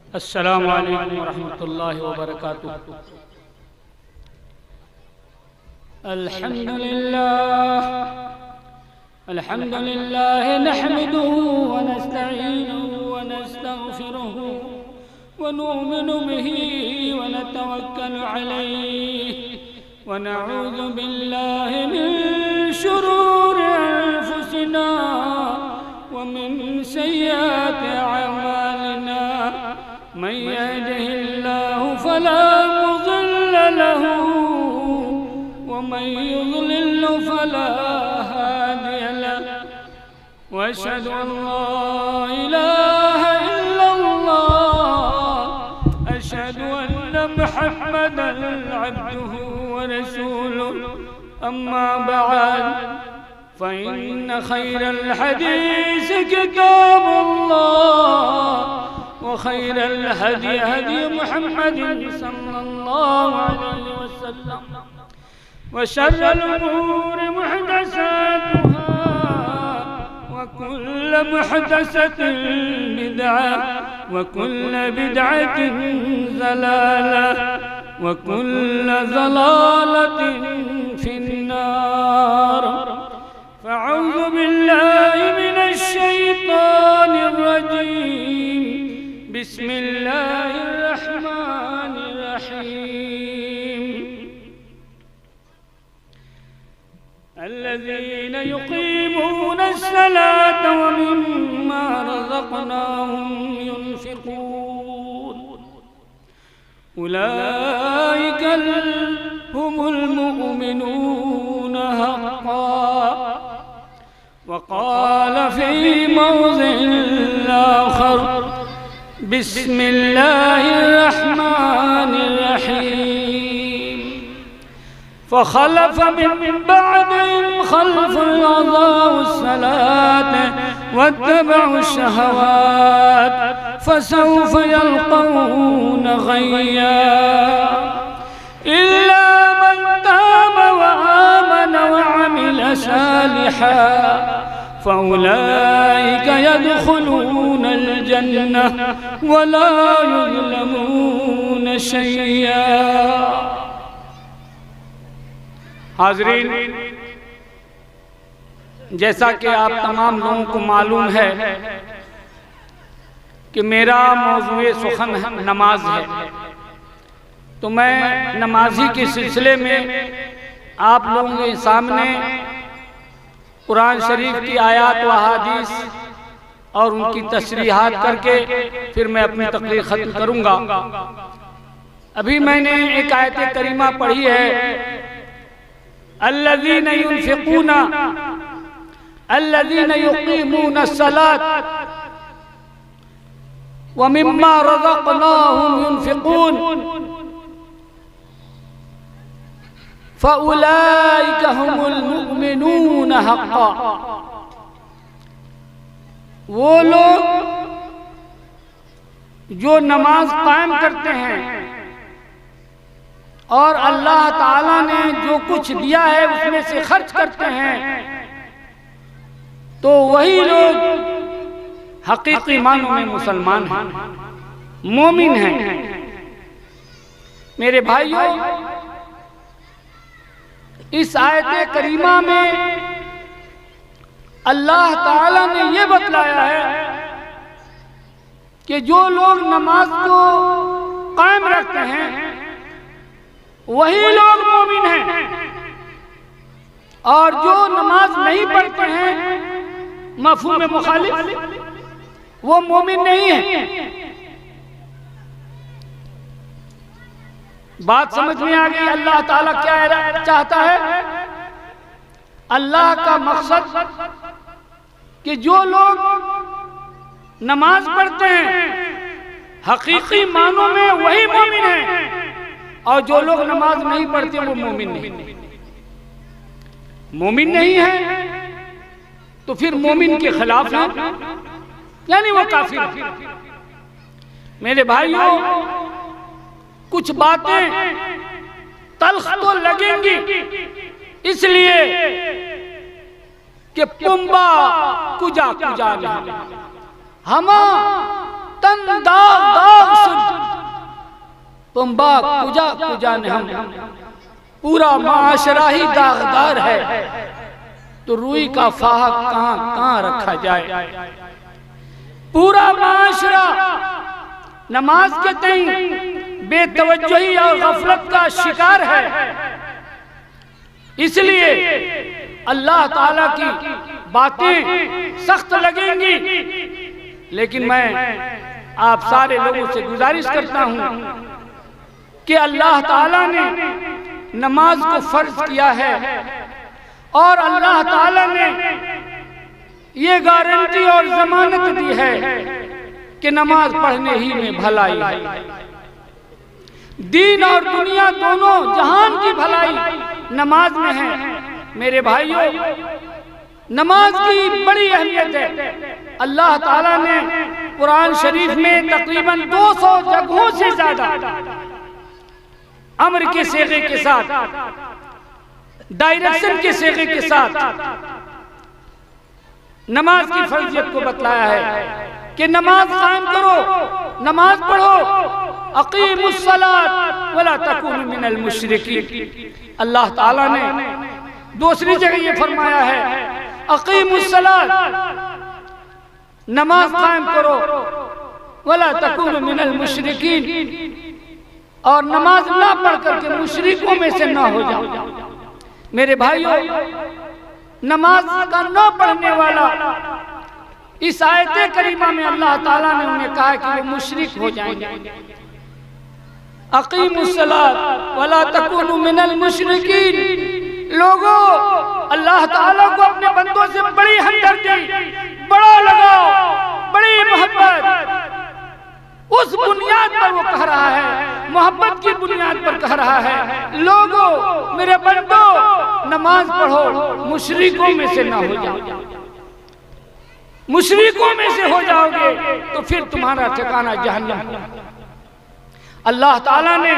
अस्सलामु अलैकुम वरहमतुल्लाहि वबरकातुह। अल्हम्दुलिल्लाह नहमदुहु व नस्तईनुहु व नस्तगफिरुहु व नु'मिनु बिही व नतवक्कलु अलैहि व नऊज़ु बिल्लाहि मिन शुरूरि अंफुसिना व मिन सय्यिआति अअमालिना। मन यहदिहिल्लाहु फला मुज़िल्ल लहु व मन युज़लिल्हु फला हादिय लहु व अशहदु अन ला इलाहा इल्लल्लाह अशहदु अन्ना मुहम्मदन अब्दुहु व रसूलुहु। अम्मा बअद फ़इन्न खैरल हदीस किताबुल्लाह व खैरल हदी हदी मुहम्मदिन सल्लल्लाहु अलैहि वसल्लम व शर्रल उमूरि मुहदसातुहा व कुल्लु मुहदसतिन बिदअह व कुल्लु बिदअतिन ज़लालह व कुल्लु ज़लालतिन फिन्नार। फ़अऊज़ु बिल्लाहि मिनश शैतानिर रजीम। बिस्मिल्लाहिर रहमानिर रहीम। अल्लज़ीना युक़ीमूनस सलात व मिम्मा रज़क़नाहुम युनफ़िक़ून उलाइका हुमुल मुमिनून हक़्क़न। वक़ाल फ़ी मौज़िअ आख़र बिस्मिल्लाहिर रहमानिर रहीम। फ़ख़लफ़ मिन बअदिहिम ख़ल्फ़ुन अज़ाउस सलात वत्तबअुश शहवात फ़सौफ़ यल्क़ौन ग़य्या। इल्ला मन ताब व आमन व अमिल सालिहान फ़उलाइका यदख़ुलूनल जन्नह व ला युज़लमून शैय्या। हाज़रीन, जैसा कि आप तमाम लोगों को मालूम है कि मेरा मौज़ूए सुख़न नमाज है, तो मैं नमाजी के सिलसिले में आप लोगों के सामने कुरान शरीफ की आयात व अहादीस और उनकी तशरीहात करके फिर मैं अपनी तक़रीर ख़त्म करूँगा। अभी मैंने एक आयत करीमा पढ़ी है, अल्लज़ीना युनफ़िक़ूना अल्लज़ीना युक़ीमूनस सलात व मिम्मा रज़क़नाहुम युनफ़िक़ून फ़उलाइका हुमुल मुमिनून हक़्क़न। वो लोग जो नमाज कायम करते हैं और अल्लाह ताला ने जो कुछ दिया है उसमें से खर्च करते हैं, तो वही लोग हकीकी मानों में मुसलमान हैं, मोमिन हैं। मेरे भाइयों, इस आयत करीमा में अल्लाह ताला ने ये बतलाया है कि जो लोग नमाज को कायम रखते हैं वही लोग मोमिन हैं, और जो नमाज नहीं पढ़ते हैं मफ़हूम मुखालिफ, वो मोमिन नहीं है। बात समझ में आ गई? अल्लाह ताला क्या चाहता है? अल्लाह का मकसद कि जो लोग नमाज पढ़ते हैं हकीकी मानों में वही मोमिन हैं, और जो लोग नमाज नहीं पढ़ते वो मोमिन नहीं। मोमिन नहीं है तो फिर मोमिन के खिलाफ है, यानी वो काफिर है। मेरे भाइयों, कुछ बातें तल्ख तो लगेंगी, इसलिए कि पुंबा कुजा कुजा नहीं, हम तन दाग दाग तुम बाग कुजा कुजा ने हम, पूरा माशरा ही दागदार है, तो रुई का फाहा कहां कहां रखा जाए। पूरा माशरा नमाज के तई बेतवज्जोही और गफलत का शिकार है। इसलिए अल्लाह ताला की बातें सख्त लगेंगी, लेकिन मैं आप सारे लोगों से गुजारिश करता हूं कि अल्लाह ताला ने नमाज को फर्ज किया है और अल्लाह ताला ने ये गारंटी और जमानत दी है कि नमाज पढ़ने ही में भलाई है। दीन और दुनिया दोनों जहान की भलाई नमाज में है। मेरे भाइयों, नमाज की बड़ी अहमियत है। अल्लाह ताला ने कुरान शरीफ में तकरीबन 200 जगहों से ज्यादा अम्र के सेगे के साथ, डायरेक्शन के सेगे के साथ नमाज की फर्जियत को बतलाया है कि नमाज कायम करो, नमाज पढ़ो, अकीमुस्सलात वला तकूनु मिनल मुशरिकीन। अल्लाह ताला ने दूसरी जगह ये फरमाया है, अकीमुस्सलात, नमाज कायम करो, वला तकूनु मिनल मुशरिकीन, और नमाज ना पढ़ करके मुशरिकों में से ना हो जाओ। मेरे भाइयों, नमाज का न पढ़ने वाला, इस आयत करीमा में अल्लाह ताला ने उन्हें कहा कि वो मुशरिक हो जाएंगे। अकीमुस्सलात वला तकूनु मिनल मुशरिकीन। लोगों, अल्लाह ताला को अपने बंदों से बड़ी हमदर्दी, बड़ा लगाव, बड़ी मोहब्बत, उस बुनियाद पर वो कह रहा है, मोहब्बत की बुनियाद पर कह रहा है, लोगों मेरे बंदों नमाज पढ़ो, मुशरिकों में से ना हो जाओ। मुशरिकों में से हो जाओगे तो फिर तुम्हारा ठिकाना जहन्नम। अल्लाह ताला ने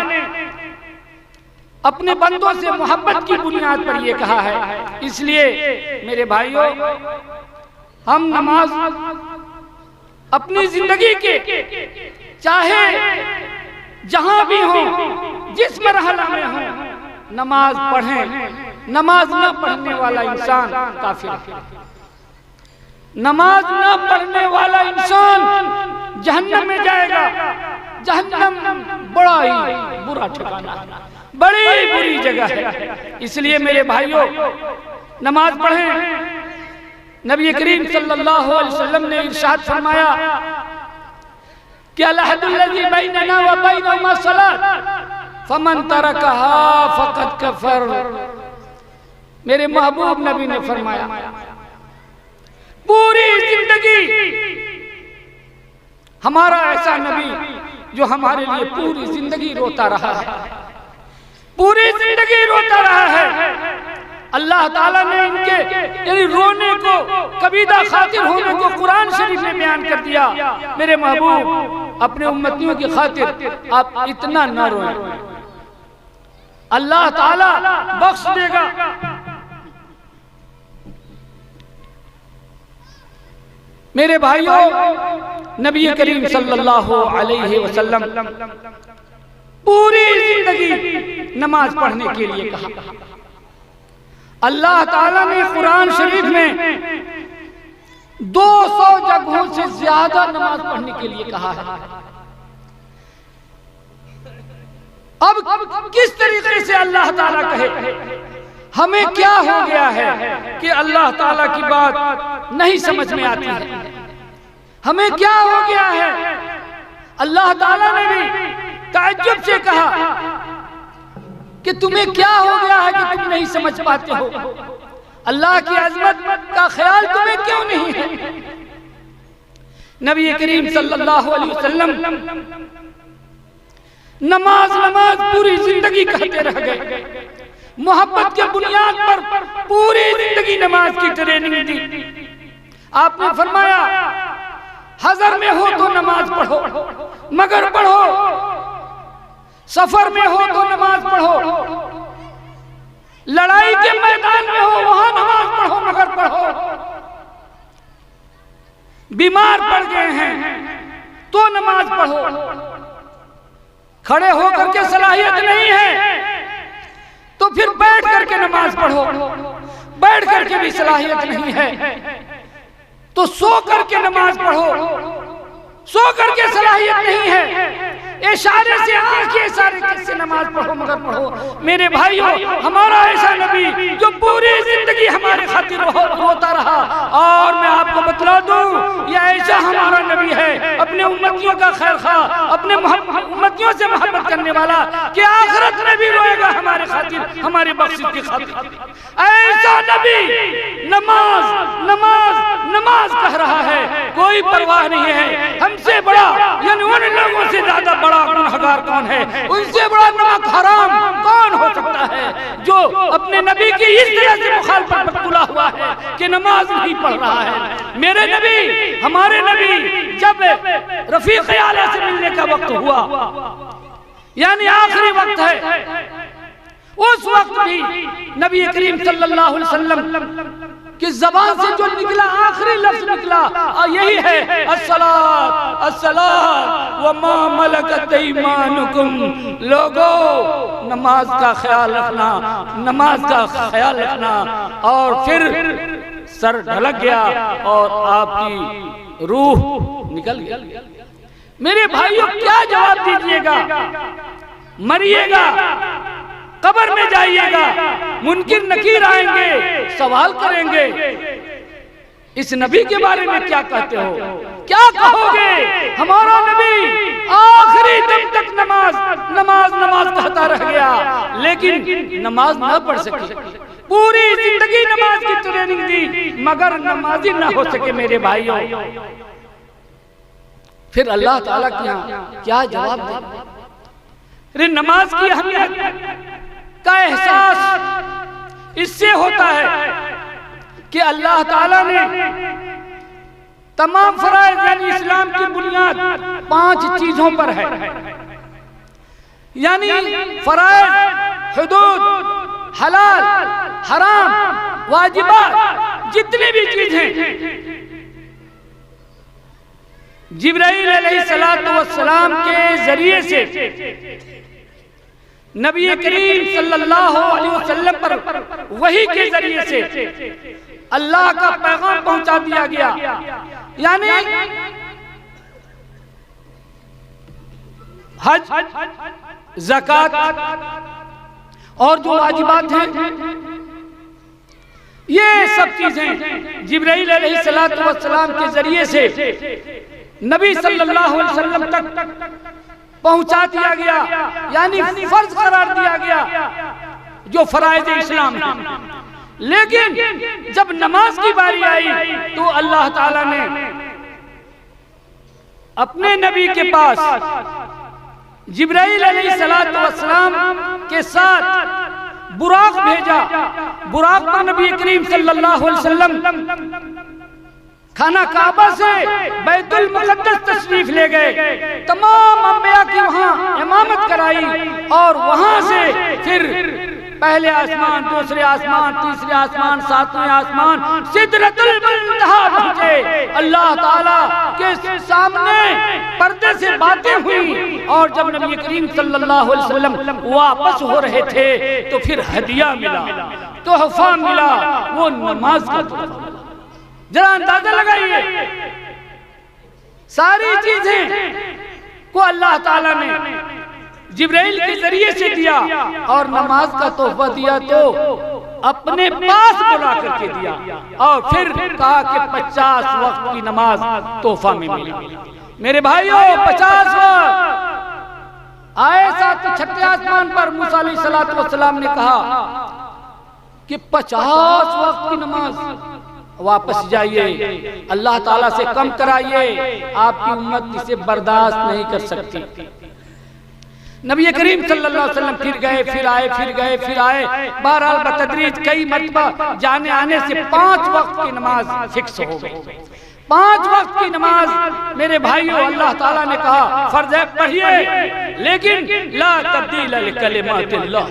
अपने बंदों से मोहब्बत की बुनियाद पर यह कहा है। इसलिए मेरे भाइयों, हम नमाज अपनी जिंदगी के चाहे जहां भी हो, जिस मरहला में हो, नमाज पढ़ें। नमाज न पढ़ने वाला इंसान काफिर है। नमाज न पढ़ने वाला इंसान जहन्नम में जाएगा। जहन्नम बड़ा ही बुरा ठिकाना, बड़ी बुरी जगह है। इसलिए मेरे भाइयों, नमाज पढ़ें। नबी करीम सल्लल्लाहु अलैहि वसल्लम ने इरशाद फरमाया कि अल-अहदुल्लज़ी बैनना व बैनहुमा सलात फमन तरकहा फक़द कफ़र। मेरे महबूब नबी ने फरमाया, पूरी जिंदगी हमारा ऐसा नबी जो हमारे लिए पूरी जिंदगी रोता रहा है, पूरी जिंदगी रोता रहा है। अल्लाह ताला ने इनके यानी रोने को, कबीदा खातिर होने को कुरान शरीफ में बयान कर दिया। मेरे महबूब, अपने उम्मतियों की खातिर आप इतना न रोएं, अल्लाह ताला बख्श देगा। मेरे भाइयों, नबी करीम सल्लल्लाहु अलैहि वसल्लम पूरी जिंदगी नमाज पढ़ने के लिए कहा। अल्लाह ताला ने कुरान शरीफ में 200 जगहों से ज्यादा नमाज पढ़ने के लिए कहा है। अब किस तरीके से अल्लाह ताला कहे? हमें क्या हो गया है कि अल्लाह ताला की बात नहीं समझ में आती है? हमें क्या हो गया है? अल्लाह ताला ने भी ताज्जुब से कहा कि तुम्हें क्या हो गया है कि तुम नहीं समझ पाते हो? अल्लाह की अजमत का ख्याल तुम्हें क्यों नहीं है? नबी करीम सल्लल्लाहु अलैहि वसल्लम नमाज नमाज पूरी जिंदगी कहते रह गए। मोहब्बत के बुनियाद पर पूरी जिंदगी नमाज की ट्रेनिंग दी। आपने फरमाया, हजर में हो तो नमाज पढ़ो, मगर पढ़ो। सफर में हो तो नमाज पढ़ो, लड़ाई के मैदान में हो वहां नमाज पढ़ो, मगर पढ़ो। बीमार पड़ गए हैं तो नमाज पढ़ो, खड़े होकर के सलाहियत नहीं है तो फिर बैठ करके नमाज पढ़ो, बैठ करके भी सलाहियत नहीं है तो सो करके नमाज पढ़ो, सो करके सलाहियत नहीं है इशारे से आंखें इशारे से नमाज पढ़ो मगर पढ़ो। मेरे भाइयों, हमारा ऐसा नबी जो पूरी जिंदगी हमारे खातिर रोता रहा, और मैं आपको बतला दूं ये ऐसा हमारा नबी है अपने उम्मतियों का खैर खा, अपने उम्मतियों से मोहब्बत करने वाला कि आखिरत में भी रोएगा हमारे खातिर, हमारे बख्शिश की खातिर। ऐसा नबी नमाज नमाज नमाज कह रहा है, कोई परवाह नहीं है। हमसे बड़ा यानी उन लोगों से ज्यादा बड़ा गुनहगार कौन है, उनसे बड़ा नमक हराम कौन हो सकता है जो अपने नबी की इस तरह से मुखालफत पर तुला हुआ है कि नमाज नहीं पढ़ रहा है। मेरे नबी, हमारे नबी जब रफीक आला से मिलने का वक्त हुआ, यानी आखिरी वक्त है, उस वक्त भी नबी करीम सल्लल्लाहु अलैहि वसल्लम कि ज़बान से जो निकला आखिरी लफ्ज निकला यही है अस्सलात अस्सलात व मा मलकत ईमानुकुम। लोगो नमाज का ख्याल रखना, नमाज का ख्याल रखना। और फिर सर ढलक गया और आपकी रूह निकल गई। मेरे भाइयों, क्या जवाब दीजिएगा? मरिएगा, कब्र में जाइएगा, मुनकिर नकीर आएंगे, सवाल करेंगे इस नबी के बारे में क्या कहते हो, क्या कहोगे? हमारा नबी आखिरी दम तक नमाज नमाज नमाज कहता रह गया, लेकिन नमाज न पढ़ सके। पूरी जिंदगी नमाज की ट्रेनिंग दी मगर नमाजी ना हो सके। मेरे भाइयों, फिर अल्लाह ताला के यहाँ क्या जवाब दे? नमाज की अहमियत का एहसास इससे होता है कि अल्लाह ताला ने तमाम फराइज यानी इस्लाम की बुनियाद 5 चीजों पर है, यानी फराइज, हुदूद, हलाल, हराम, वाजिबात, जितनी भी चीजें जिब्राइल अलैहिस्सलातु वस्सलाम के जरिए से नबी करीम सल्लल्लाहु अलैहि वसल्लम पर वही के जरिए से अल्लाह का पैगाम पहुंचा दिया गया। यानी हज, ज़कात और जो वाजिबात हैं, ये सब चीजें जिब्राइल अलैहिस्सलातु वस्सलाम के जरिए से नबी सल्लल्लाहु अलैहि वसल्लम तक पहुंचा दिया गया, यानी फर्ज करार दिया गया जो फराइज इस्लाम है। लेकिन जब नमाज की बारी आई तो अल्लाह ताला ने अपने नबी के पास जिब्राइल अलैहिस्सलातु वस्सलाम के साथ बुराक भेजा। बुराक पर नबी करीम सल्लल्लाहु अलैहि वसल्लम खाना काबा से बैतुल मुक़द्दस तशरीफ ले गए, तमाम अंबिया की वहाँ इमामत कराई और वहाँ से फिर पहले आसमान, दूसरे आसमान, तीसरे आसमान, सातवें आसमान, सिदरतुल मुंतहा पहुंचे। अल्लाह ताला के सामने पर्दे से बातें हुई और जब नबी करीम सल्लल्लाहु अलैहि वसल्लम वापस हो रहे थे तो फिर हदिया मिला, तोहफा मिला, वो नमाज का तोहफा। जरा अंदाजा लगाइए, सारी चीजें को अल्लाह ताला ने जिब्राइल के जरिए से दिया और नमाज का तोहफा दिया तो अपने पास बुला करके दिया और फिर कहा कि 50 वक्त की नमाज तोहफा में मिली। मेरे भाइयों, 50 वक्त आए। साथ छठे आसमान पर मूसा अलैहिस्सलातु वस्सलाम ने कहा कि 50 वक्त की नमाज वापस जाइए, अल्लाह ताला से कम कराइए, आपकी उम्मत इसे बर्दाश्त नहीं कर सकती। नबी करीम सल्लल्लाहु अलैहि वसल्लम फिर गए, फिर आए, फिर गए, फिर आए। बहरहाल बतदरीज कई मर्तबा जाने आने से 5 वक्त की नमाज फिक्स हो गई। 5 वक्त की नमाज मेरे भाइयों, अल्लाह ताला ने कहा फर्ज है, पढ़िए, लेकिन ला तब्दील लिकलिमातिल्लाह,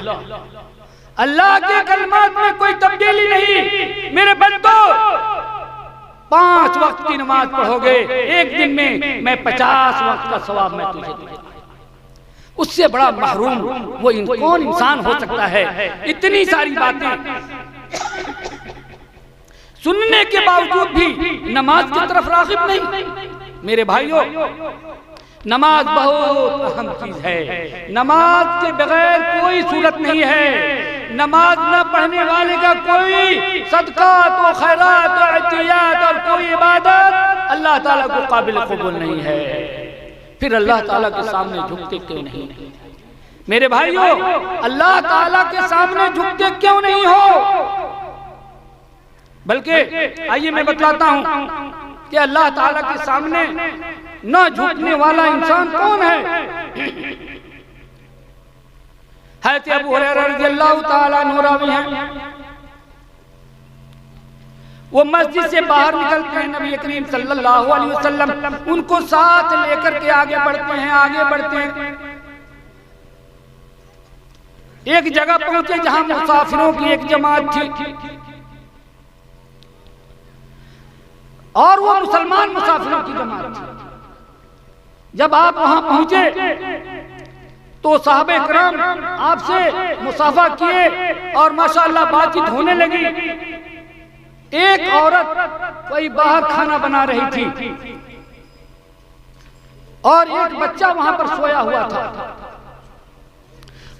अल्लाह के कलमात में कोई तब्दीली नहीं। मेरे बंदो, 5 वक्त की नमाज पढ़ोगे, एक दिन में मैं 50 वक्त का सवाब मैं तुझे दूंगा। उससे बड़ा महरूम वो कौन इंसान हो सकता है? इतनी सारी बातें सुनने के बावजूद भी नमाज की तरफ राग़िब नहीं। मेरे भाइयों, नमाज बहुत अहम चीज है। नमाज के बगैर कोई सूरत नहीं है। नमाज न पढ़ने वाले का कोई सदका तो खैरात तो अतियात और कोई इबादत अल्लाह ताला को काबिल कबूल नहीं है। फिर अल्लाह ताला के सामने झुकते क्यों नहीं? मेरे भाइयों, अल्लाह ताला के सामने झुकते क्यों नहीं हो? बल्कि आइए मैं बतलाता हूं कि अल्लाह ताला के सामने न झुकने वाला इंसान कौन है। हज़रत अबू हुरैरा रज़ियल्लाहु ताला अन्हु रावी हैं, वो मस्जिद से बाहर निकलते हैं, नबी करीम सल्लल्लाहु अलैहि वसल्लम उनको साथ लेकर के आगे बढ़ते हैं। एक जगह पहुंचे जहां मुसाफिरों की एक जमात थी और वो मुसलमान मुसाफिरों की जमात थी। जब आप वहां पहुंचे तो साहबे किराम आपसे मुसाफा किए और माशाअल्लाह बातचीत होने लगी। एक औरत कोई बाहर खाना बना रही थी और एक बच्चा वहां पर सोया हुआ था।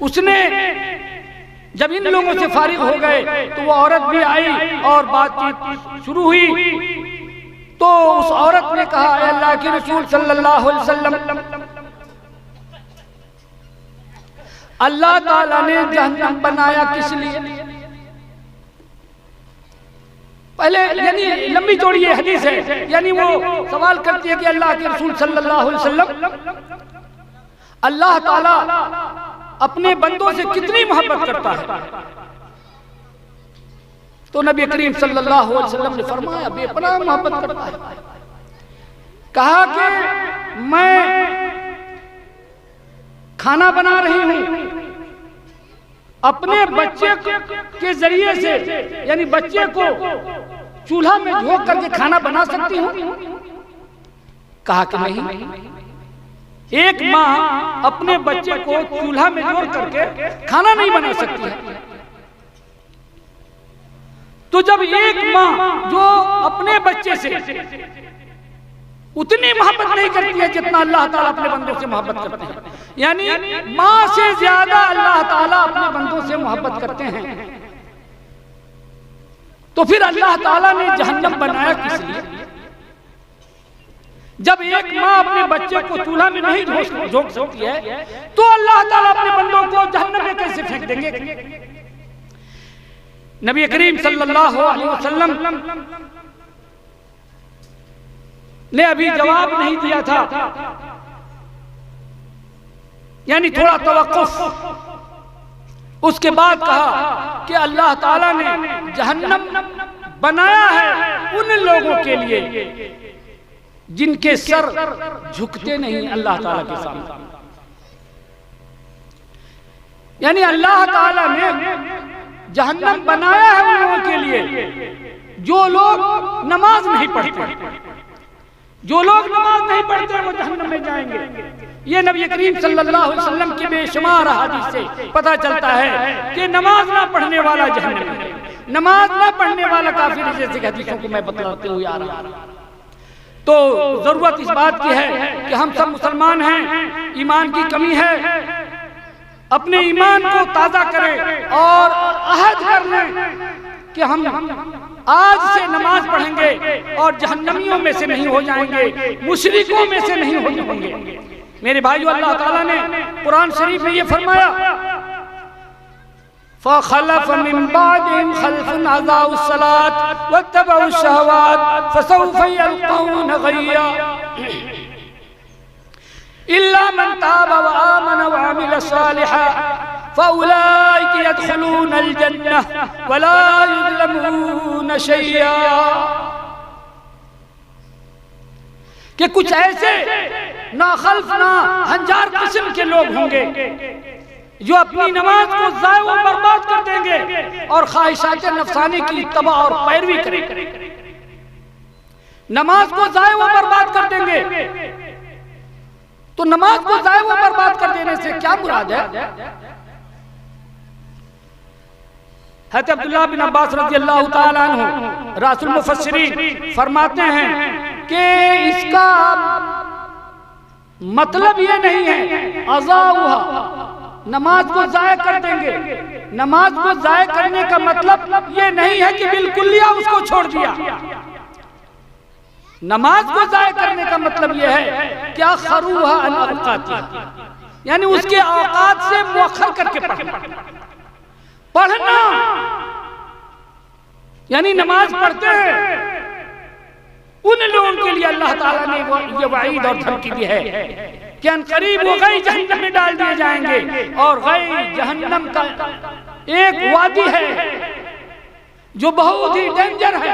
उसने जब इन लोगों से फारिग हो गए तो वो औरत भी आई और बातचीत शुरू हुई। तो उस औरत ने कहा, अल्लाह के रसूल सल्लल्लाहु अलैहि वसल्लम, अल्लाह ताला ने जहन्नम बनाया किस लिए? पहले यानी लंबी चौड़ी ये हदीस है, यानी वो सवाल करती है कि अल्लाह के रसूल सल्लल्लाहु अलैहि वसल्लम, अल्लाह ताला अपने बंदों से कितनी मोहब्बत करता है? तो नबी करीम सल्लल्लाहु अलैहि वसल्लम ने फरमाया, बेपनाह मोहब्बत करता है। कहा कि मैं खाना बना रही हूं, अपने बच्चे के जरिए से यानी बच्चे को चूल्हा में झोंक करके खाना बना सकती हूं? कहा कि नहीं, एक माँ अपने बच्चे को चूल्हा में जोड़ करके खाना नहीं बना सकती है। तो जब एक माँ जो अपने बच्चे से उतनी मोहब्बत नहीं करती है जितना अल्लाह ताला अपने बंदों से मोहब्बत करते हैं, यानी माँ से ज्यादा अल्लाह ताला अपने बंदों से मोहब्बत करते हैं, तो फिर अल्लाह ताला ने जहन्नम बनाया किस लिए? जब एक माँ अपने बच्चे को चूल्हा में नहीं झोंक सकती है तो अल्लाह ताला अपने बंदों को जहन्नम में कैसे फेंक देंगे? नबी करीम सल्लल्लाहु अलैहि वसल्लम ने अभी जवाब नहीं दिया था, यानी थोड़ा तवक्कुफ। उसके बाद कहा कि अल्लाह ताला ने जहन्नम बनाया है उन लोगों के लिए जिनके सर झुकते नहीं अल्लाह ताला के सामने। यानी अल्लाह ताला ने जहन्नम बनाया है उन लोगों के लिए जो लोग नमाज नहीं पढ़ते। जो लोग नमाज नहीं पढ़ते वो जहन्नम में जाएंगे। ये नबी करीम सल्लल्लाहु अलैहि वसल्लम की बेशुमार अहादीस से पता चलता है कि नमाज ना पढ़ने वाला जहन्नम में, नमाज ना पढ़ने वाला काफिर, जैसे हदीसों को मैं बतलाते हुए आ रहा हूं। तो जरूरत इस बात की है कि हम सब मुसलमान हैं, ईमान की कमी है, अपने ईमान को ताजा करें और अहद कर लें कि हम आज से नमाज पढ़ेंगे और जहन्नमियों में से नहीं हो जाएंगे, मुशरिकों में से नहीं हो जाएंगे। मेरे भाइयों, अल्लाह ताला ने कुरान शरीफ में ये फरमाया, फ़ख़लफ़ मिन बादिहिम ख़ल्फ़ुन अज़ाउस सलात वत्तबउश शहवात फ़सौफ़ यल्क़ौन ग़य्या इल्ला मन ताब व आमन व अमिल सालिहन फ़उलाइक यदख़ुलूनल जन्नह व ला युज़लमून शैया। कि कुछ ऐसे नाखल्फ ना हंजार किस्म के लोग होंगे जो अपनी नमाज को ज़ाया व बर्बाद कर देंगे और ख्वाहिशात नफसानी की तबाह और पैरवी करेंगे। नमाज को ज़ाया व बर्बाद कर देंगे तो नमाज को जाए वो बर्बाद कर देने से क्या मुराद है? हज़रत अब्दुल्लाह बिन अब्बास रज़ियल्लाहु ताला अन्हु रासुल मुफस्सिरीन फरमाते हैं कि इसका मतलब ये नहीं है अज़ाउहा, नमाज को जाया कर देंगे। नमाज को जाया करने का मतलब ये नहीं है कि बिल्कुलिया उसको छोड़ दिया। नमाज को जाया करने का मतलब यह है क्या खरूहा अन औकाती, यानी उसके औकात से मुअख्खर करके पढ़ना। यानी नमाज पढ़ते हैं उन लोगों के लिए अल्लाह ताला ने ये वाईद और धमकी दी है कि अनकरीब वो गई जहन्नम में डाल दिए जाएंगे। और गई जहन्नम का एक वादी है जो बहुत ही डेंजर है,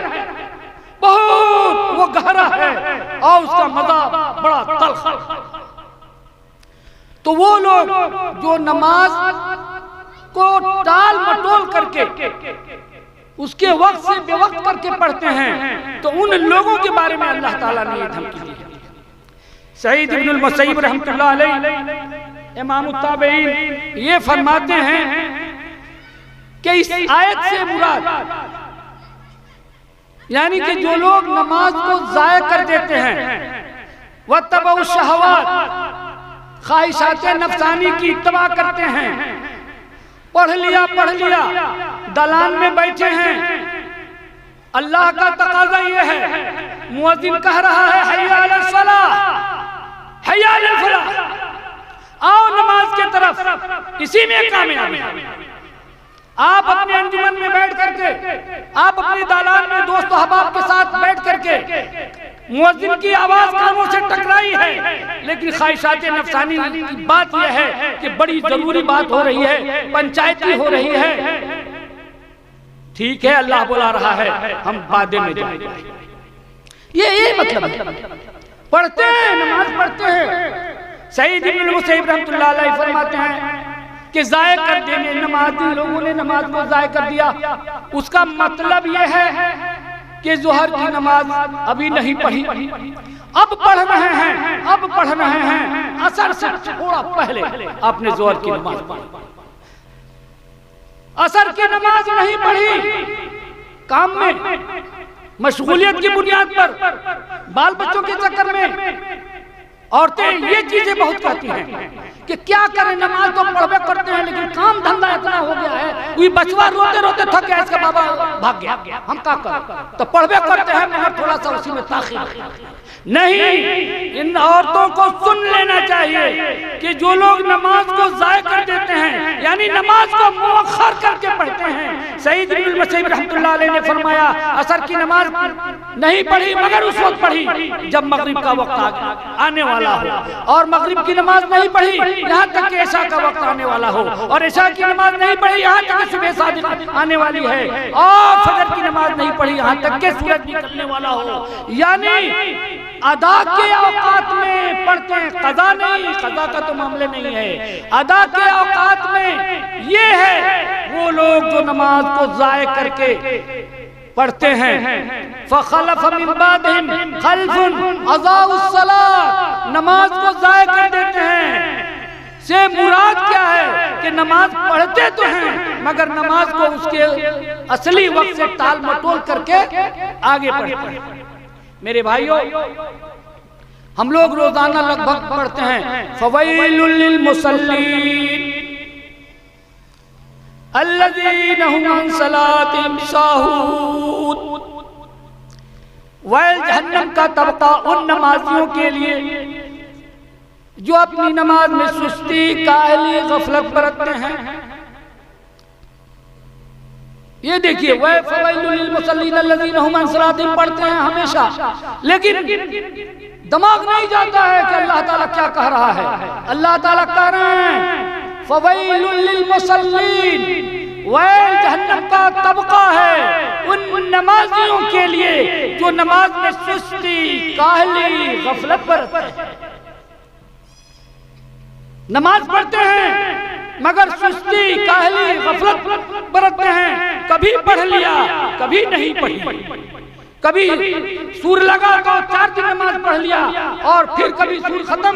बहुत वो गहरा है और उसका मजा बड़ा तल्ख है। तो वो लोग जो नमाज को टाल मटोल करके उसके वक्त से बेवक्त करके पढ़ते हैं, तो उन लोगों के बारे में अल्लाह ताला ने ये धमकी दी है। सईद इब्नुल मुसय्यिब रहमतुल्लाह अलैह इमाम ताबईन ये फरमाते हैं कि इस आयत से मुराद यानी कि जो लोग नमाज को जाया कर देते हैं, वत्तबउ शहवात, ख्वाहिशात नफ्सानी की इत्तबा करते हैं, पढ़ लिया दलान में बैठे हैं। अल्लाह का तकाज़ा ये है, मुअज्जिन कह रहा है हय्या अलस सलाह, हय्या अलल फलाह, आओ नमाज की तरफ, इसी में कामयाबी। आप अपने अंजुमन में बैठ करके, आप अपने दालान में दोस्त अहबाब के साथ बैठ करके मुअज्जिन की आवाज कानों से टकराई है, लेकिन ख्वाहिशात नफ्सानी की बात यह है कि बड़ी जरूरी बात हो रही है, पंचायती हो रही है। ठीक है, अल्लाह बुला रहा है, हम बादे में जाएंगे। ये मतलब है। पढ़ते हैं, नमाज पढ़ते हैं। सईद इब्नुल मुसय्यिब रहमतुल्लाह अलैह फरमाते हैं कि जाया कर देंगे नमाज, लोगों ने नमाज को जाया कर दिया, उसका मतलब यह है कि ज़ोहर की नमाज अभी नहीं पढ़ी, अब पढ़ रहे हैं, असर से थोड़ा पहले आपने ज़ोहर की नमाज पढ़ी, असर की नमाज नहीं पढ़ी, काम में मशगूलियत की बुनियाद पर, बाल बच्चों के चक्कर में। औरतें ये चीजें बहुत कहती हैं कि क्या करें, नमाज तो पढ़वे करते हैं लेकिन काम धंधा इतना हो गया है, कोई बचवा रोते रोते थक गया, इसका बाबा भाग गया, हम क्या करें, तो पढ़वे करते हैं मगर थोड़ा सा उसी में ताख़ीर। नहीं, इन औरतों को सुन लेना चाहिए कि जो लोग नमाज को ज़ाया कर देते हैं, यानी नमाज को मुअख्खर करके पढ़ते हैं। सईद इब्नुल मुसय्यिब रहमतुल्लाह अलैह ने फरमाया असर की नमाज नहीं पढ़ी मगर उस वक्त पढ़ी जब मगरिब का वक्त आने वाला हो, और मगरिब की नमाज नहीं पढ़ी यहाँ तक कि इशा का वक्त आने वाला हो, और इशा की नमाज नहीं पढ़ी यहाँ तक कि सुबह सादिक आने वाली है, और फजर की नमाज नहीं पढ़ी यहाँ तक कि सूरज निकलने वाला हो। यानी अदा के औकात में पढ़ते हैं, कज़ा नहीं, कज़ा का तो मामले नहीं है, अदा के औकात में ये है वो लोग जो नमाज को ज़ाया करके पढ़ते हैं। फ़ख़लफ़ मिन बादिहिम ख़ल्फ़ुन अज़ाउस सलाह, नमाज को ज़ाया कर देते हैं से मुराद क्या है कि नमाज पढ़ते तो हैं मगर नमाज को उसके असली वक्त से टाल मटोल करके आगे बढ़ते हैं। मेरे भाइयों, हम लोग रोजाना लगभग पढ़ते हैं फ़वैलुल लिल मुसल्लीन अल्लज़ीना हुम अन सलातिहिम साहून। वैल जहन्नम का तबका उन नमाजियों के लिए जो अपनी नमाज में सुस्ती, काहली, गफलत बरतते हैं। ये देखिए, वह फ़वैलुल लिल मुसल्लीन अल्लज़ीना हुम अन सलातिहिम पढ़ते हैं हमेशा, लेकिन दिमाग नहीं जाता है कि अल्लाह ताला क्या कह रहा है। अल्लाह ताला कह रहे हैं फ़वैलुल लिल मुसल्लीन, वैल जहन्नम का तबका है उन नमाजियों के लिए जो नमाज में सुस्ती, काहली, गफलत बरतते हैं। नमाज पढ़ते हैं मगर सुस्ती, काहली, गफलत बरतते हैं, कभी पढ़ लिया कभी नहीं पढ़ी, कभी सूर लगा तो 4 दिन नमाज पढ़ लिया, और फिर कभी सूर खत्म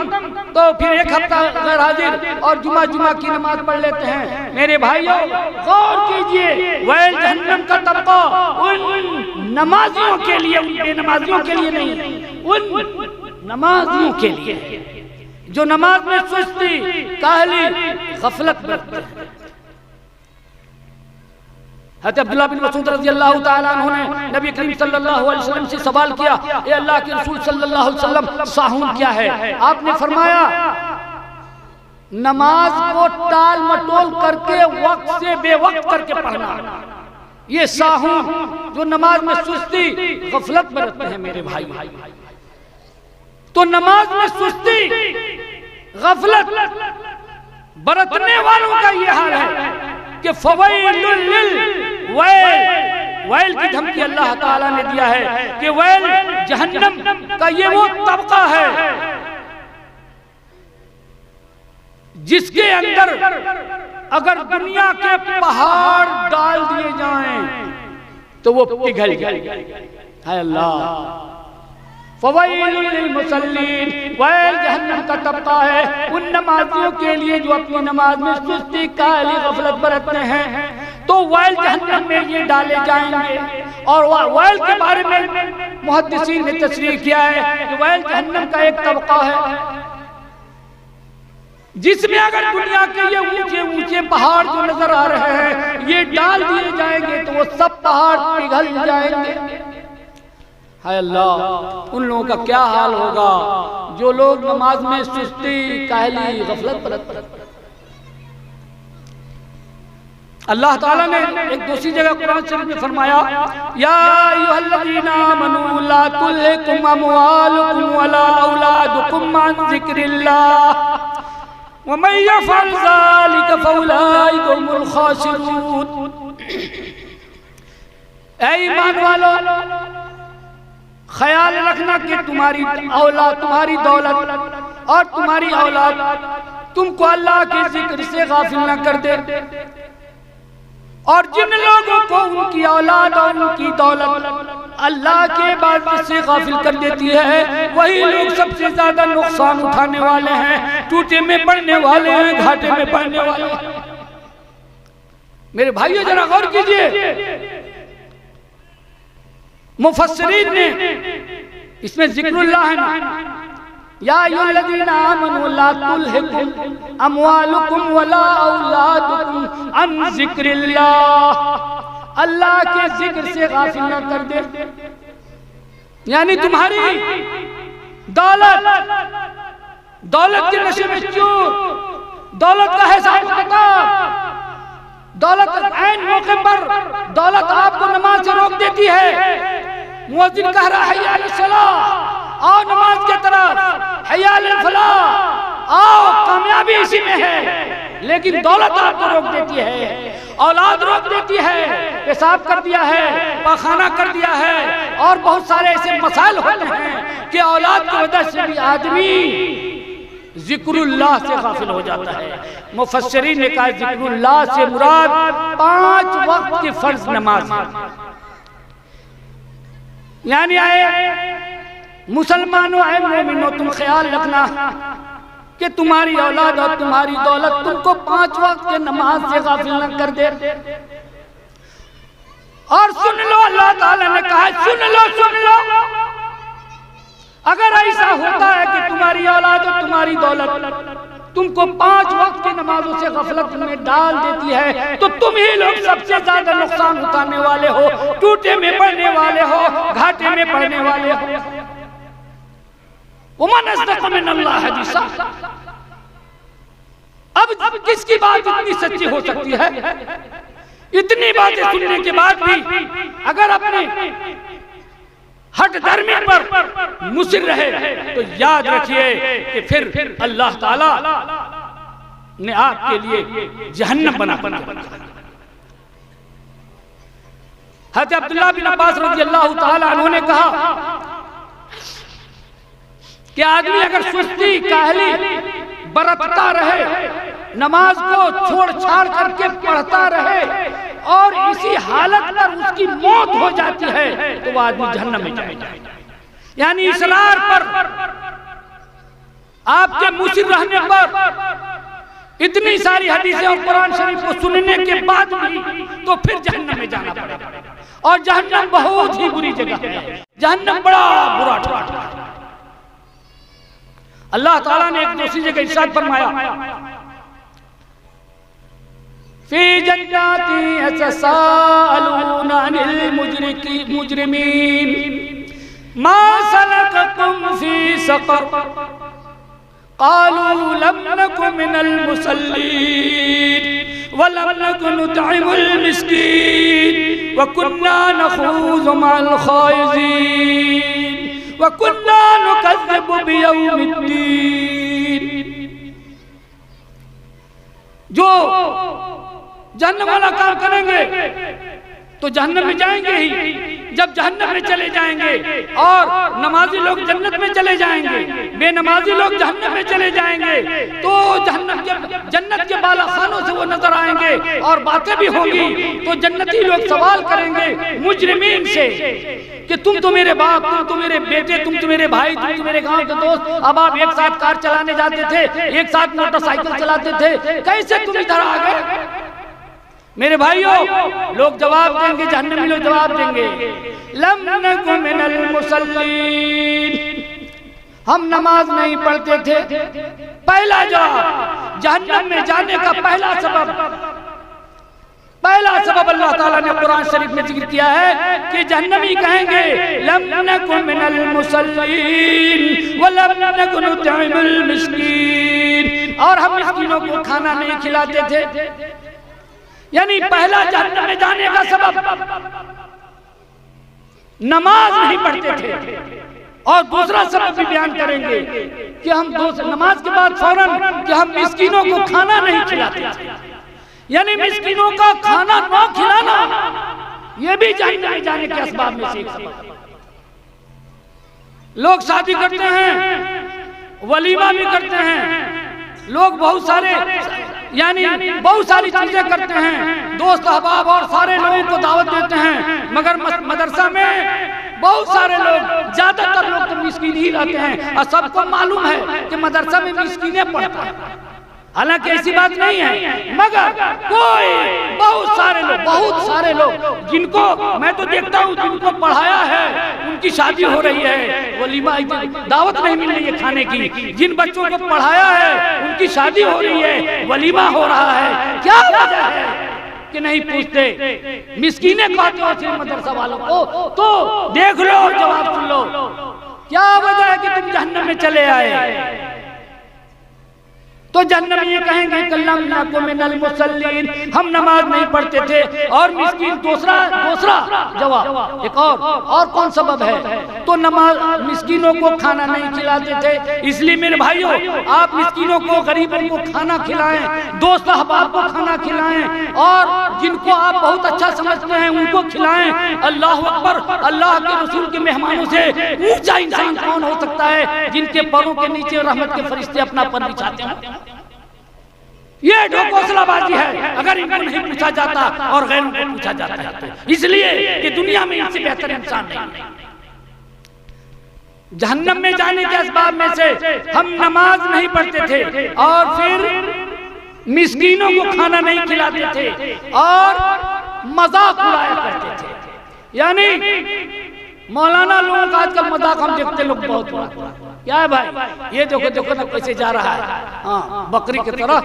तो फिर 1 हफ्ता गैर हाजिर और जुमा की नमाज पढ़ लेते हैं। मेरे भाइयों गौर कीजिए, वैल जहन्नम का तबका उन नमाजियों के लिए, उन बेनमाजियों के लिए नहीं, उन नमाजियों के लिए जो नमाज में सुस्ती, काहली, गफलत बरतते हैं। हज़रत अब्दुल्लाह बिन मसूद रज़ियल्लाहु ताला अन्हु ने नबी करीम सल्लल्लाहु अलैहि वसल्लम से सवाल किया, ए अल्लाह के रसूल सल्लल्लाहु अलैहि वसल्लम, साहून क्या है? आपने फरमाया, नमाज को टाल मटोल करके वक्त से बेवक्त करके पढ़ना, ये साहून जो नमाज में सुस्ती, गफलत बरतते हैं। मेरे भाई, तो नमाज में सुस्ती, गफलत बरतने वालों का ये हाल है कि फवैलुल लिल वैल, वैल की धमकी अल्लाह ताला ने दिया है कि वैल जहन्नम का ये वो तबका है जिसके अंदर अगर दुनिया के पहाड़ डाल दिए जाएं तो वो पिघल जाए। हाय अल्लाह, फवैलुल लिल मुसल्लीन, वैल जहन्नम का तबका है उन नमाजियों के लिए जो अपनी नमाज में सुस्ती, काहली, गफलत बरतते हैं, तो वैल जहन्नम में ये डाले जाएंगे। और वैल के बारे में मुहद्दिसीन ने तशरीह किया है कि वैल जहन्नम का एक तबका है जिसमें अगर दुनिया के ये ऊंचे ऊंचे पहाड़ जो नजर आ रहे हैं ये डाल दिए जाएंगे तो वो सब पहाड़ पिघल जाएंगे। हाय अल्लाह, उन लोगों का क्या हाल होगा जो लोग नमाज में सुस्ती, काहली, गफलत बरतते। अल्लाह ताला ने एक दूसरी जगह कुरान शरीफ में फरमाया, या अय्युहल्लज़ीना आमनू ला तुल्हिकुम अमवालुकुम वला औलादुकुम अन ज़िक्रिल्लाह व मन यफ़अल ज़ालिका फ़उलाइका हुमुल ख़ासिरून। ऐ ईमान वालों, ख्याल रखना कि तुम्हारी औलाद, तुम्हारी दौलत और तुम्हारी औलाद तुमको अल्लाह के जिक्र से गाफिल न कर दे। और जिन लोगों को उनकी औलाद और उनकी दौलत अल्लाह के इबादत से गाफिल कर देती है, वही लोग सबसे ज्यादा नुकसान उठाने वाले हैं, टूटे में पड़ने वाले हैं, घाटे में पड़ने वाले हैं। मेरे भाइयों जरा गौर कीजिए, मुफस्सिरीन ने इसमें जिक्रुल्लाह है ना, या अय्युहल्लज़ीना आमनू ला तुल्हिकुम अमवालुकुम वला औलादुकुम अन ज़िक्रिल्लाह, अल्लाह के जिक्र से गाफिल न कर दे। यानी तुम्हारी दौलत के नशे में चूर, दौलत का हिसाब किताब, दौलत ऐन मौके पर दौलत आपको नमाज से रोक देती है। मुअज्जिन कह रहा है हय्या अलस सलाह, आओ नमाज की तरफ, हय्या अलल फलाह, आओ कामयाबी इसी में है। लेकिन दौलत आपको रोक देती है, औलाद रोक देती है, पेशाब कर दिया है, पाखाना कर दिया है, और बहुत सारे ऐसे मसाइल होते हैं कि औलाद की वजह से भी आदमी जिक्रुल्लाह से गाफिल हो जाता है। मुफस्सिरीन ने कहा जिक्रुल्लाह से मुराद 5 वक्त की फर्ज नमाज है। यानी आए मुसलमानों, आए मोमिनों, तुम ख्याल रखना कि तुम्हारी औलाद और तुम्हारी दौलत तुमको 5 वक्त के नमाज से गाफिल न कर दे। और सुन लो, अल्लाह ताला ने कहा सुन लो, अगर ऐसा होता है कि तुम्हारी औलाद और तुम्हारी दौलत तुमको 5 वक्त की नमाजों से गफलत में डाल देती है, तो तुम ही लोग सबसे ज्यादा नुकसान उठाने वाले हो, टूटे में पड़ने वाले हो, घाटे में पड़ने वाले हो। वमन अस्दक़ु मिनल्लाहि हदीसा। अब किसकी बात इतनी सच्ची हो सकती है? इतनी बातें सुनने के बाद भी अगर अपने हट धर्मी पर मुसिर रहे तो याद रखिए कि फिर अल्लाह ताला ने आपके लिए जहन्नम बना दिया। हज़रत अब्दुल्लाह बिन अब्बास रज़ियल्लाहु ताला अन्हु ने कहा कि आदमी अगर सुस्ती, काहली बरतता रहे, नमाज को छोड़ छाड़ करके पढ़ता रहे, और इसी हालत पर उसकी मौत हो जाती है तो वह आदमी जहन्नम में जाएगा। यानी इसरार पर, आपके मुसिर रहने पर, इतनी सारी हदीसें और कुरान शरीफ को सुनने के बाद भी तो फिर जहन्नम में जाना पड़ेगा। और जहन्नम बहुत ही बुरी जगह है, जहन्नम बड़ा बुरा ठिकाना है। अल्लाह ताला ने एक दूसरी जगह इरशाद फरमाया, फी जन्नाति यतसाअलून अनिल मुजरिमीन मा सलककुम फी सक़र क़ालू लम नकु मिनल मुसल्लीन व लम नकु नुतइमुल मिस्कीन व कुन्ना नख़ूज़ु मअल ख़ाइज़ीन व कुन्ना नुकज़्ज़िबु बियौमिद्दीन। जो जहन्नम वाला काम करेंगे तो जहन्नम में जाएंगे ही। जब जहन्नम में चले जाएंगे और नमाजी लोग जन्नत में चले जाएंगे, बेनमाजी लोग जहन्नम में चले जाएंगे, तो जन्नत के बाला खानों से वो नजर आएंगे और बातें भी होंगी। तो जन्नती लोग सवाल करेंगे मुजरिमीन से कि तुम तो मेरे बाप, तुम तो मेरे बेटे, तुम तो मेरे भाई, तुम तो मेरे गांव के दोस्त, अब आप एक साथ कार चलाने जाते थे, एक साथ मोटरसाइकिल चलाते थे, कैसे तुम इधर आ गए? मेरे भाइयों, लोग जवाब देंगे, जहन्नमी लोग जवाब देंगे, लम नकु मिनल मुसल्लीन, हम नमाज नहीं पढ़ते थे। पहला जवाब, जहन्नम में जाने का पहला सबब अल्लाह ताला ने कुरान शरीफ में जिक्र किया है कि जहन्नमी कहेंगे लम नकु मिनल मुसल्लीन व लम नकु नुतइमुल मिस्कीन, और हम मिस्कीनों को खाना नहीं खिलाते थे। यानी पहला जहन्नम में जाने का सबब नमाज नहीं पढ़ते थे। और दूसरा सबब भी बयान करेंगे कि हम नमाज के बाद फौरन कि हम मिस्कीनों को खाना नहीं खिलाते थे। यानी मिस्कीनों का खाना न खिलाना यह भी जहन्नम में जाने के असबाब में से एक सबब। लोग शादी करते हैं, वलीमा भी करते हैं, लोग बहुत सारे यानी बहुत सारी चीजें करते हैं, दोस्त अहबाब और सारे लोगों को दावत देते हैं, मगर मदरसा में बहुत सारे लोग, ज्यादातर लोग तो मिस्कीन ही रहते हैं। और सबको मालूम है कि मदरसा में मिस्कीने पढ़ता है, हालांकि ऐसी बात नहीं है, मगर बहुत सारे लोग जिनको मैं तो देखता हूँ, जिनको पढ़ाया है उनकी शादी हो रही है, वलीमा दावत नहीं मिल रही है खाने की। जिन बच्चों को पढ़ाया है उनकी शादी हो रही है, वलीमा हो रहा है। क्या वजह है कि नहीं पूछते? मिस्कीने कहते हो सिर्फ मदरसा वालों को, तो देख लो, जवाब सुन लो, क्या वजह है कि तुम जहन्नम में चले आए? तो जहन्नम ये कहेंगे कल्लम नकु मिनल मुसल्लीन, हम नमाज नहीं पढ़ते थे। और मिस्कीन दूसरा जवाब, एक और कौन सबब है? तो नमाज, मिस्कीनों को खाना नहीं खिलाते थे। इसलिए मेरे भाइयों, आप मिस्कीनों को, गरीबों को खाना खिलाएं, दोस्त अहबाब को खाना खिलाएं, और जिनको आप बहुत अच्छा समझते हैं उनको खिलाएं। अल्लाह अकबर, अल्लाह के रसूल के मेहमानों से ऊंचा इंसान कौन हो सकता है जिनके पैरों के नीचे रहमत के फरिश्ते अपना पर बिछाते हैं? ये ढोकोसलाबाजी है अगर इनको नहीं पूछा जाता और गैरों को पूछा जाता है तो। इसलिए कि दुनिया में इनसे बेहतर इंसान नहीं। जहन्नम में जाने के असबाब में से हम नमाज नहीं पढ़ते थे, और फिर मिस्कीनों को खाना नहीं खिलाते थे, और मजाक उड़ाया करते थे। यानी मौलाना लोगों का आजकल मजाक हम देखते लोग बहुत बड़ा। क्या है भाई, ये देखो ना कैसे जा रहा है, हाँ बकरी की तरह,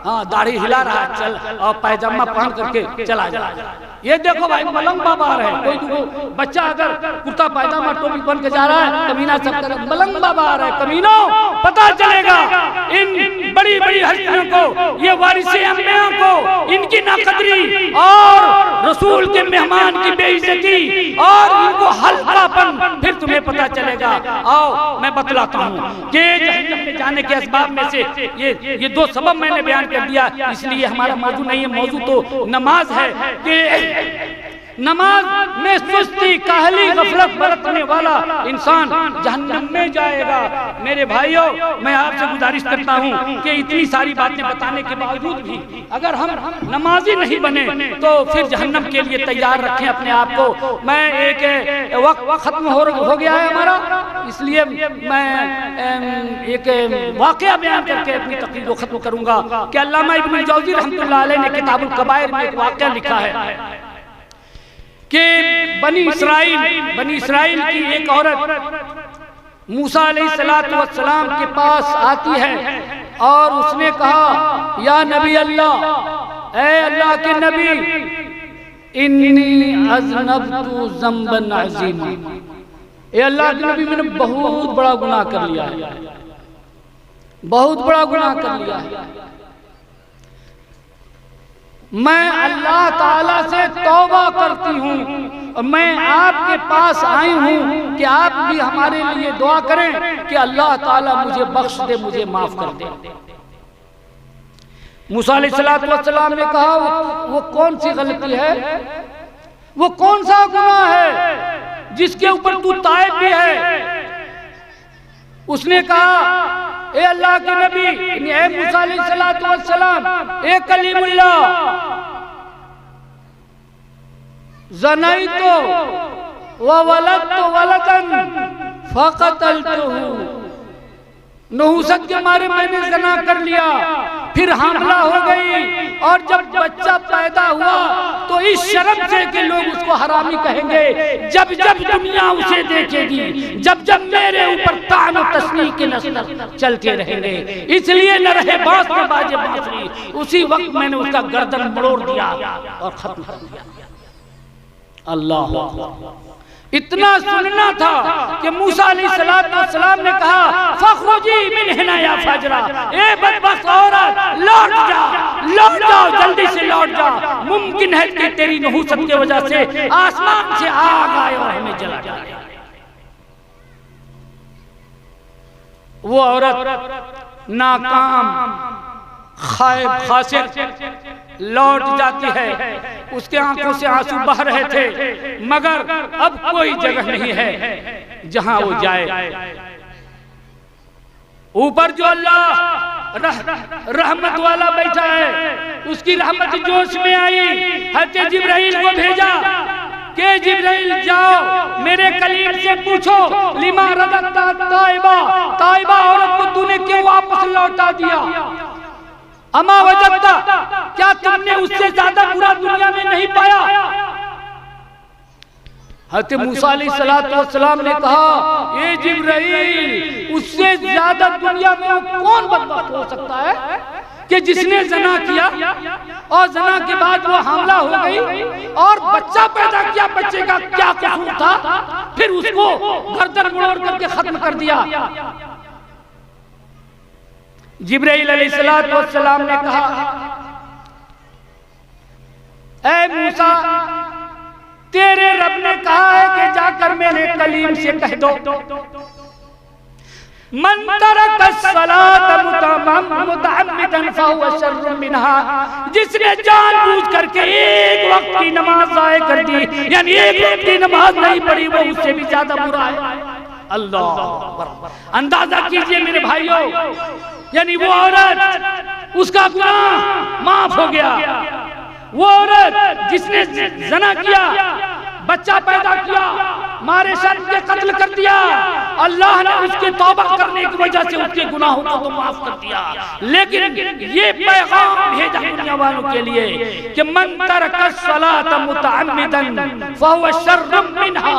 हाँ दाढ़ी हिला रहा है, चल, और पैजामा पहन करके चला जा। ये देखो भाई, मलंग बाबा आ रहे हैं। कोई बच्चा अगर कुर्ता पैजामा टोपी पहन के जा रहा है, कमीना सब कर, मलंग बाबा आ रहे हैं। कमीनों, पता चलेगा इन बड़ी बड़ी हस्तियों को, ये वारिसे अंबिया को, इनकी नाकदरी और रसूल के मेहमान की बेइज्जती और इनको हल्कापन, फिर तुम्हें पता चलेगा। आओ मैं बतलाता हूँ कि जहन्नम में जाने के असबाब में से ये दो सबब मैंने बयान कर दिया। इसलिए हमारा मौजू नहीं है, मौजू तो नमाज है कि नमाज में सुस्ती, काहली, गफलत बरतने वाला इंसान जहन्नम में जाएगा। मेरे भाइयों, मैं आपसे गुजारिश करता हूँ कि इतनी सारी बातें बताने के बावजूद भी अगर हम नमाजी नहीं बने तो फिर जहन्नम के लिए तैयार रखें अपने आप को। मैं एक वक्त खत्म हो गया है हमारा, इसलिए मैं एक वाकया बयान करके अपनी तकरीर को खत्म करूंगा कि अल्लामा इब्न जौज़ी रहमतुल्लाह अलैह ने किताबुल कबाइर में एक वाकया लिखा है कि बनी इसराइल की एक औरत मूसा अलैहिस्सलातु वस्सलाम के पास आती है और उसने कहा, या नबी अल्लाह, ऐ अल्लाह के नबी, इन्नी अज़नबतु ज़ंबन अज़ीमा, ए अल्लाह के नबी, मैंने बहुत बड़ा गुनाह कर लिया है, बहुत बड़ा गुनाह कर लिया है। मैं अल्लाह ताला से तौबा करती हूँ और मैं आपके पास आई हूँ कि आप भी हमारे लिए दुआ करें कि अल्लाह ताला मुझे बख्श दे, मुझे माफ कर दे। मूसा अलैहिस्सलाम ने कहा, वो कौन सी गलती है, वो कौन सा गुनाह है जिसके ऊपर तू ताइब भी है? उसने कहा, ए अल्लाह के नबी, ए मूसा अलैहिस्सलाम, ए कलीमुल्लाह, ज़नैतु व वलदतु वलदन फ़क़तलतुहु, नहुसत के मारे मैंने ज़ना कर लिया, फिर हमला हो गई और जब बच्चा पैदा हुआ तो इस शर्म से कि लोग उसको हरामी कहेंगे, जब जब दुनिया उसे देखेगी, जब जब मेरे ऊपर तान और तस्नीह के नस्ल चलते रहेंगे, इसलिए न रहे बांस में बाजे बांसुरी। उसी वक्त मैंने उसका गर्दन मरोड़ दिया और खत्म कर दिया। अल्लाह, इतना सुनना था कि मूसा अलैहिस्सलाम ने कहा, फखरुजी मिन हिना या फजरा, ए बदबख्त औरत, लौट जाओ, जल्दी से लौट जा। मुमकिन है कि तेरी नहुसत की वजह से आसमान से आग आए और हमें जला जाए। वो औरत नाकाम, खाइब, खासिर लौट जाती है। उसके आंखों से आंसू बह रहे थे, मगर अब कोई जगह नहीं है जहां वो जाए। ऊपर जो अल्लाह रहमत वाला बैठा है, उसकी रहमत जोश में आई, हज़रत जिब्राइल को भेजा कि जिब्राइल जाओ मेरे कलीम से पूछो, लिमा रदत्ता ताइबा औरत को तूने क्यों वापस लौटा दिया? अमा वजद्ता, क्या तुमने उससे ज्यादा बुरा दुनिया में नहीं पाया? हज़रत मूसा अलैहिस्सलाम ने कहा, ये जिब्राइल, उससे ज्यादा दुनिया में कौन बदबख्त हो सकता है कि जिसने ज़ना किया और ज़ना के बाद वो हमला हो गई और बच्चा पैदा किया, बच्चे का क्या कसूर था, फिर उसको गर्दन मोड़ करके खत्म कर दिया। जिब्राइल अलैहिस्सलाम ने कहा, ऐ मूसा, तेरे रब ने कहा है कि जाकर मेरे कलीम से कह दो, मन तरक अस्सलात मुतअम्मिदन फहुव शर्रुम मिनहा, जिसने जानबूझ करके एक वक्त की नमाज ज़ाय कर दी, यानी एक वक्त की नमाज नहीं पढ़ी, वो उससे भी ज्यादा बुरा है। अल्लाह, अंदाजा कीजिए मेरे भाइयों, यानी वो औरत, उसका गुनाह माफ हो गया। वो औरत जिसने ज़ना किया, बच्चा पैदा किया, मारे शर्म के कत्ल कर दिया, अल्लाह ने उसके तौबा करने की वजह से उसके गुनाहों को तो माफ कर दिया। लेकिन ये पैगाम भेजा दुनिया वालों के लिए कि मन तरका सलात मुतअम्मिदन फहुव शर्रुम मिनहा,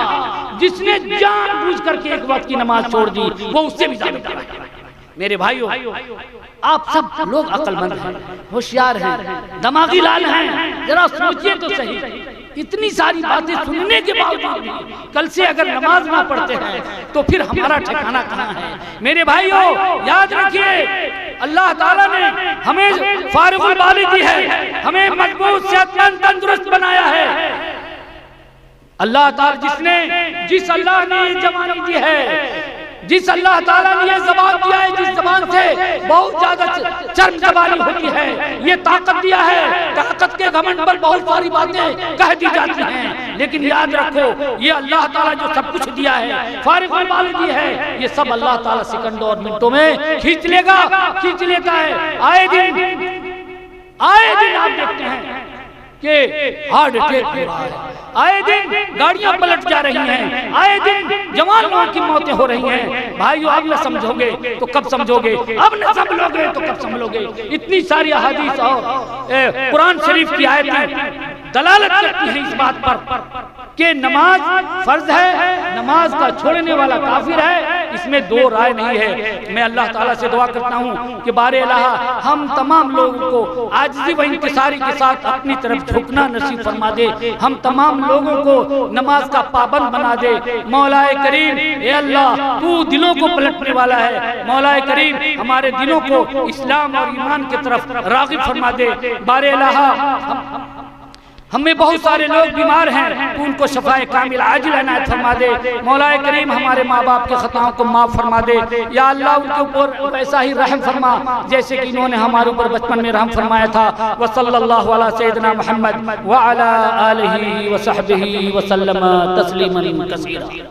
जिसने जानबूझ करके एक वक्त की नमाज छोड़ दी, वो उससे भी ज्यादा बुरा है। मेरे भाइयों, आप सब लोग अक्लमंद हैं, होशियार हैं, दिमागी लाल हैं, जरा सोचिए तो सही। इतनी सारी बातें सुनने के बावजूद भी कल से अगर नमाज ना पढ़ते हैं तो फिर हमारा ठिकाना कहाँ है? मेरे भाइयों, याद रखिए, अल्लाह ताला ने हमें फारिगुल बाली दी है, हमें मजबूत, सेहतमंद, तंदुरुस्त बनाया है। अल्लाह ताला जिस अल्लाह ने जवानी दी है, जिस अल्लाह ताला ने ये ज़बान दिया है, जिस ज़बान से बहुत ज्यादा चर्म ज़बानी होती है, ये ताकत दिया है, ताकत के घमंड पर बहुत सारी बातें कह दी जाती हैं, लेकिन याद रखो ये अल्लाह ताला जो सब कुछ दिया है, फारिग वाली दी है, ये सब अल्लाह ताला सेकंडों और मिनटों में खींच लेगा, खींच लेता है। आए दिन आप देखते हैं कि हार्ट अटैक हो रहा है, आए दिन गाड़ियां पलट जा रही हैं, आए दिन जवान लोगों की मौतें हो रही हैं। भाइयों अब न समझोगे तो कब समझोगे, अब न समझोगे तो कब समझोगे। इतनी सारी अहादीस और कुरान शरीफ की आयतें दलालत करती हैं इस बात पर कि नमाज फर्ज है, नमाज का छोड़ने वाला काफिर है, इसमें दो राय नहीं है। मैं अल्लाह ताला से दुआ करता हूँ कि बारे अल्लाह हम तमाम लोगों को आजिज़ी व इंकिसारी के साथ अपनी तरफ झुकना नसीब फरमा दे, हम तमाम लोगों को नमाज का पाबंद बना दे। मौलाए करीम ए अल्लाह तू दिलों को पलटने वाला है, मौलाए करीम हमारे दिलों को इस्लाम और ईमान की तरफ राग़िब फरमा दे। बारे अल्लाह हमें बहुत सारे लोग बीमार हैं, तू उनको शफाए कामिल आजिल इनायत फरमा दे। मौलाए करीम हमारे माँ बाप के खताओं को माफ़ फरमा दे, या अल्लाह उनके ऊपर वैसा ही रहम फरमा जैसे कि इन्होंने हमारे ऊपर बचपन में रहम फरमाया था। व सल्लल्लाहु अला सय्यदना मुहम्मद व अला आलिहि व सहबिहि व सल्लम तस्लीमन कसीरा।